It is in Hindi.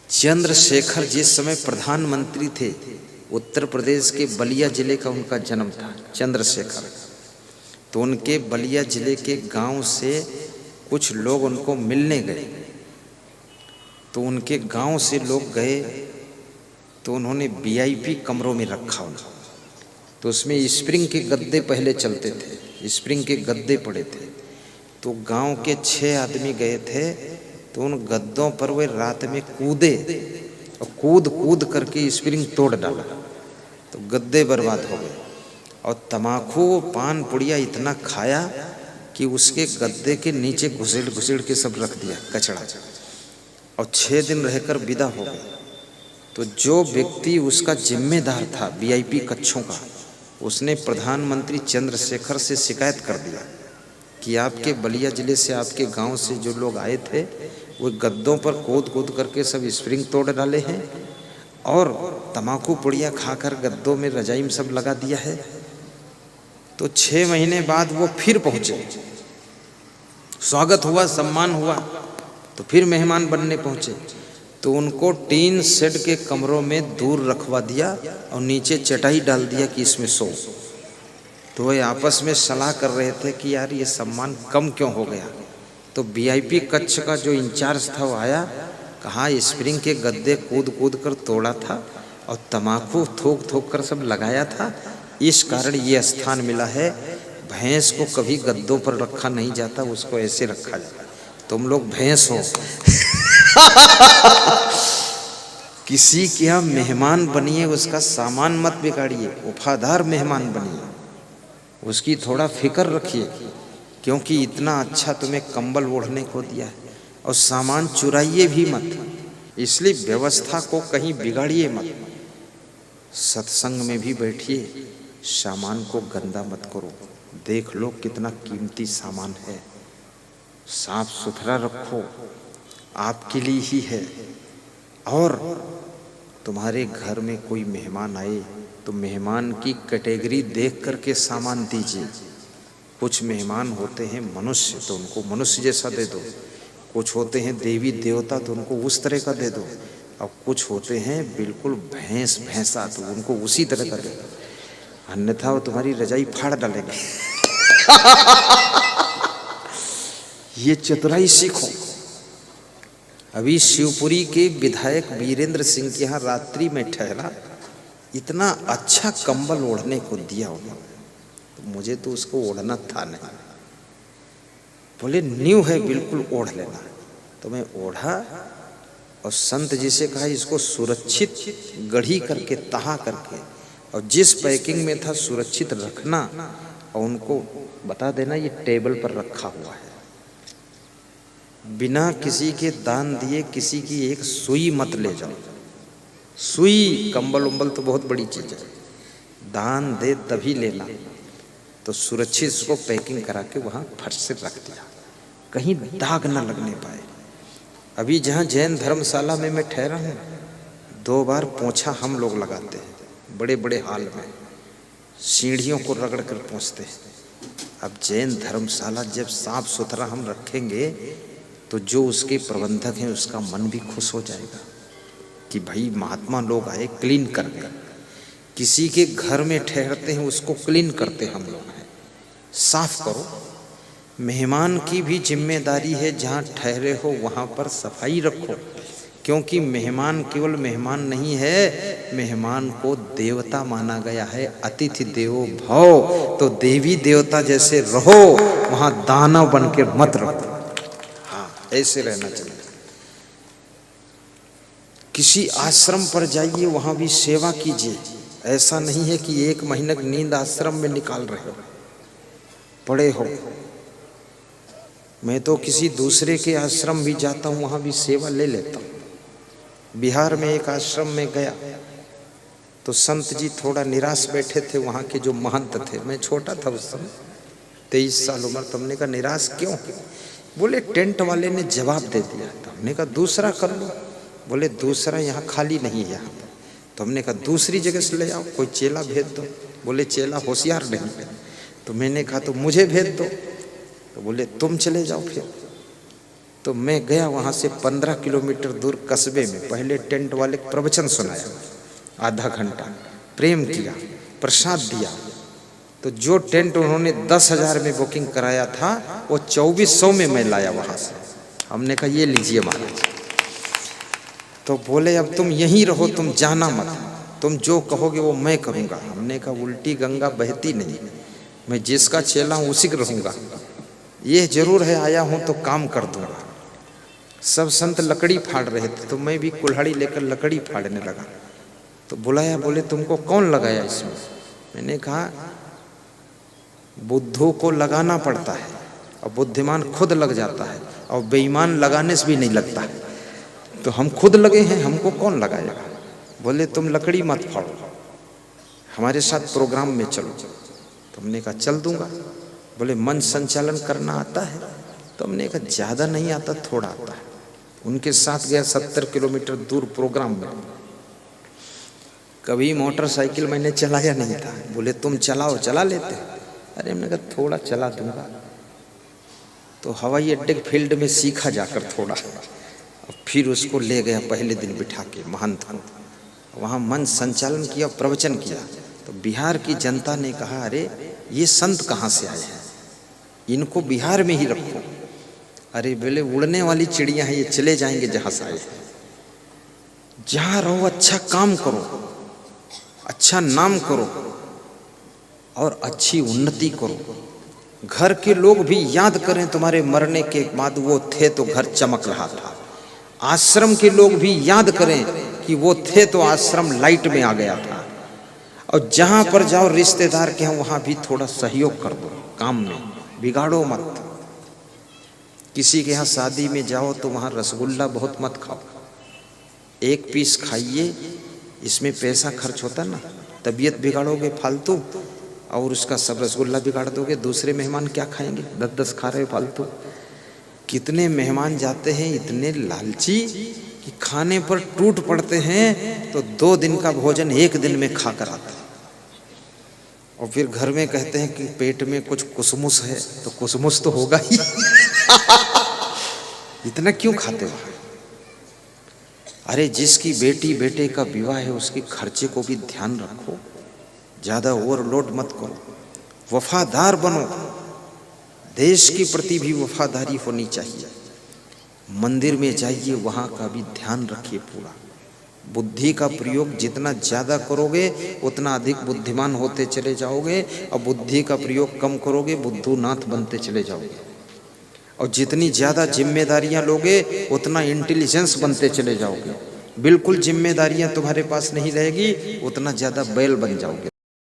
चंद्रशेखर जिस समय प्रधानमंत्री थे, उत्तर प्रदेश के बलिया जिले का उनका जन्म था चंद्रशेखर। तो उनके बलिया जिले के गांव से कुछ लोग उनको मिलने गए। तो उनके गांव से लोग गए तो उन्होंने वीआईपी कमरों में रखा उनको। तो उसमें स्प्रिंग के गद्दे पहले चलते थे, स्प्रिंग के गद्दे पड़े थे। तो गांव के 6 आदमी गए थे, तो उन गद्दों पर वे रात में कूदे और कूद कूद करके स्प्रिंग तोड़ डाला। तो गद्दे बर्बाद हो गए। और तमाकू पान पुड़िया इतना खाया कि उसके गद्दे के नीचे घुसेड़ घुसेड़ के सब रख दिया कचड़ा। और 6 दिन रहकर विदा हो गए। तो जो व्यक्ति उसका जिम्मेदार था वीआईपी कक्षों का, उसने प्रधानमंत्री चंद्रशेखर से शिकायत कर दिया कि आपके बलिया जिले से, आपके गांव से जो लोग आए थे वो गद्दों पर कूद कूद करके सब स्प्रिंग तोड़ डाले हैं और तमाकू पुड़िया खाकर गद्दों में रजाई में सब लगा दिया है। तो 6 महीने बाद वो फिर पहुंचे, स्वागत हुआ, सम्मान हुआ। तो फिर मेहमान बनने पहुंचे। तो उनको टीन शेड के कमरों में दूर रखवा दिया और नीचे चटाई डाल दिया कि इसमें सो। तो वे आपस में सलाह कर रहे थे कि यार ये सम्मान कम क्यों हो गया। तो वीआईपी कक्ष का जो इंचार्ज था वो आया, कहा स्प्रिंग के गद्दे कूद कूद कर तोड़ा था और तमाकू थूक थूक कर सब लगाया था, इस कारण ये स्थान मिला है। भैंस को कभी गद्दों पर रखा नहीं जाता, उसको ऐसे रखा जाता। तुम लोग भैंस हो किसी के यहाँ मेहमान बनिए, उसका सामान मत बिगाड़िए, वफादार मेहमान बनिए, उसकी थोड़ा फिक्र रखिए, क्योंकि इतना अच्छा तुम्हें कंबल ओढ़ने को दिया है। और सामान चुराइए भी मत, इसलिए व्यवस्था को कहीं बिगाड़िए मत। सत्संग में भी बैठिए, सामान को गंदा मत करो। देख लो कितना कीमती सामान है, साफ सुथरा रखो, आपके लिए ही है। और तुम्हारे घर में कोई मेहमान आए तो मेहमान की कैटेगरी देख करके सामान दीजिए। कुछ मेहमान होते हैं मनुष्य, तो उनको मनुष्य जैसा दे दो। कुछ होते हैं देवी देवता, तो उनको उस तरह का दे दो। और कुछ होते हैं बिल्कुल भैंस भैंसा, तो उनको उसी तरह का दे दो, अन्यथा वो तुम्हारी रजाई फाड़ डालेंगे। ये चतुराई सीखो। अभी शिवपुरी के विधायक वीरेंद्र सिंह के यहाँ रात्रि में ठहरा, इतना अच्छा कंबल ओढ़ने को दिया उन्होंने, तो मुझे तो उसको ओढ़ना था नहीं। बोले न्यू है, बिल्कुल ओढ़ लेना। तो मैं ओढ़ा और संत जी से कहा इसको सुरक्षित गढ़ी करके, तहा करके, और जिस पैकिंग में था सुरक्षित रखना, और उनको बता देना ये टेबल पर रखा हुआ है। बिना किसी के दान दिए किसी की एक सुई मत ले जाओ। सुई, कंबल उम्बल तो बहुत बड़ी चीज है, दान दे तभी लेना। तो सुरक्षित उसको पैकिंग करा के वहाँ फट से रख दिया, कहीं दाग न लगने पाए। अभी जहाँ जैन धर्मशाला में मैं ठहरा हूँ, 2 बार पोंछा हम लोग लगाते हैं, बड़े बड़े हाल में सीढ़ियों को रगड़ कर पोंछते हैं। अब जैन धर्मशाला जब साफ सुथरा हम रखेंगे तो जो उसके प्रबंधक हैं उसका मन भी खुश हो जाएगा कि भाई महात्मा लोग आए, क्लीन करके। किसी के घर में ठहरते हैं उसको क्लीन करते हम लोग हैं, साफ करो। मेहमान की भी जिम्मेदारी है, जहाँ ठहरे हो वहाँ पर सफाई रखो, क्योंकि मेहमान केवल मेहमान नहीं है, मेहमान को देवता माना गया है। अतिथि देवो भव, तो देवी देवता जैसे रहो, वहाँ दानव बन के मत रहो। हाँ, ऐसे रहना चाहिए। किसी आश्रम पर जाइए, वहाँ भी सेवा कीजिए। ऐसा नहीं है कि 1 महीने की नींद आश्रम में निकाल रहे हो, पड़े हो। मैं तो किसी दूसरे के आश्रम भी जाता हूँ, वहाँ भी सेवा ले लेता हूँ। बिहार में एक आश्रम में गया तो संत जी थोड़ा निराश बैठे थे, वहाँ के जो महंत थे। मैं छोटा था उस समय, 23 साल उम्र। तो हमने कहा निराश क्यों? बोले टेंट वाले ने जवाब दे दिया। तो हमने कहा दूसरा कर लो। बोले दूसरा यहाँ खाली नहीं है यहाँ पर। तो हमने कहा दूसरी जगह से ले आओ, कोई चेला भेज दो। बोले चेला होशियार नहीं है। तो मैंने कहा तो मुझे भेज दो। तो बोले तुम चले जाओ फिर। तो मैं गया वहाँ से 15 किलोमीटर दूर कस्बे में, पहले टेंट वाले प्रवचन सुनाया, आधा घंटा प्रेम किया, प्रसाद दिया। तो जो टेंट उन्होंने 10,000 में बुकिंग कराया था वो 2400 में मैं लाया वहाँ से। हमने कहा ये लीजिए महाराज। तो बोले अब तुम यहीं रहो, तुम जाना मत, तुम जो कहोगे वो मैं करूँगा। हमने कहा उल्टी गंगा बहती नहीं, मैं जिसका चेला हूँ उसी का रहूँगा। ये जरूर है आया हूँ तो काम कर दूँगा। सब संत लकड़ी फाड़ रहे थे तो मैं भी कुल्हाड़ी लेकर लकड़ी फाड़ने लगा। तो बुलाया, बोले तुमको कौन लगाया इसमें? मैंने कहा बुद्धू को लगाना पड़ता है और बुद्धिमान खुद लग जाता है और बेईमान लगाने से भी नहीं लगता है। तो हम खुद लगे हैं, हमको कौन लगाएगा? बोले तुम लकड़ी मत फाड़ो, हमारे साथ प्रोग्राम में चलो। तो हमने कहा चल दूंगा। बोले मन संचालन करना आता है? तो हमने कहा ज़्यादा नहीं आता, थोड़ा आता है। उनके साथ गया 70 किलोमीटर दूर प्रोग्राम में। कभी मोटरसाइकिल मैंने चलाया नहीं था। बोले तुम चलाओ, चला लेते? अरे हमने कहा थोड़ा चला दूंगा। तो हवाई अड्डे के फील्ड में सीखा जाकर थोड़ा, और फिर उसको ले गया पहले दिन बिठा के महंत को, वहाँ मन संचालन किया, प्रवचन किया। तो बिहार की जनता ने कहा अरे ये संत कहाँ से आए हैं, इनको बिहार में ही रखो। अरे बोले उड़ने वाली चिड़िया है, ये चले जाएंगे जहाँ से आए हैं। जहाँ रहो अच्छा काम करो, अच्छा नाम करो और अच्छी उन्नति करो। घर के लोग भी याद करें तुम्हारे मरने के बाद वो थे तो घर चमक रहा था। आश्रम के लोग भी याद करें कि वो थे तो आश्रम लाइट में आ गया था। और जहाँ पर जाओ रिश्तेदार के हैं वहाँ भी थोड़ा सहयोग कर दो, काम में बिगाड़ो मत। किसी के यहाँ शादी में जाओ तो वहाँ रसगुल्ला बहुत मत खाओ, एक पीस खाइए, इसमें पैसा खर्च होता ना। तबीयत बिगाड़ोगे फालतू और उसका सब रसगुल्ला बिगाड़ दोगे। दूसरे मेहमान क्या खाएंगे? 10-10 खा रहे हो फालतू। कितने मेहमान जाते हैं इतने लालची कि खाने पर टूट पड़ते हैं तो 2 दिन का भोजन 1 दिन में खा कर आते हैं। और फिर घर में कहते हैं कि पेट में कुछ कुसमुस है, तो कुसमुस तो होगा ही। इतना क्यों खाते हो? अरे जिसकी बेटी बेटे का विवाह है उसके खर्चे को भी ध्यान रखो, ज़्यादा ओवरलोड मत करो, वफादार बनो। देश के प्रति भी वफादारी होनी चाहिए। मंदिर में जाइए, वहाँ का भी ध्यान रखिए पूरा। बुद्धि का प्रयोग जितना ज़्यादा करोगे उतना अधिक बुद्धिमान होते चले जाओगे, और बुद्धि का प्रयोग कम करोगे बुद्धूनाथ बनते चले जाओगे। और जितनी ज़्यादा जिम्मेदारियां लोगे उतना इंटेलिजेंस बनते चले जाओगे। बिल्कुल जिम्मेदारियां तुम्हारे पास नहीं रहेगी, उतना ज़्यादा बैल बन जाओगे।